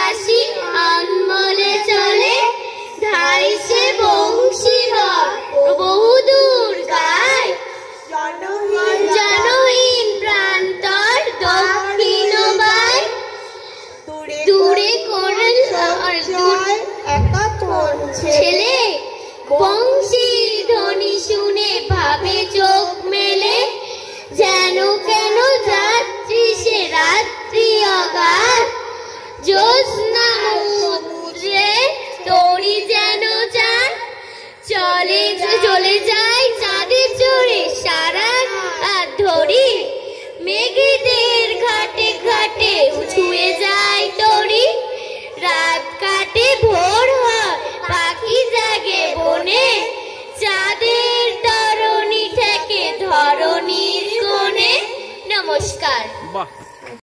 বাঁশি আনমলে চলে, ধাই সে বংশীধর বহুদূর গায়। জনহীন প্রান্তর দক্ষিণ বায়, দূরে করে ছেলে বংশী ধ্বনি শুনে ভাবে চোখ মেলে, যেন কেন যাত্রী সে রাত্রি অগাধ। জ্যোৎস্না সমুদ্রে তরি যেন চাঁদ, চলে যায় চাঁদের চড়ে সারা রাত ধরি। মেঘেদের ঘাটে ঘাটে ছুঁয়ে যায় তরি, রাত কাটে ভোর হয় পাখি জাগে বনে, চাঁদের তরণী থেকে ধরণীর কোণে। নমস্কার।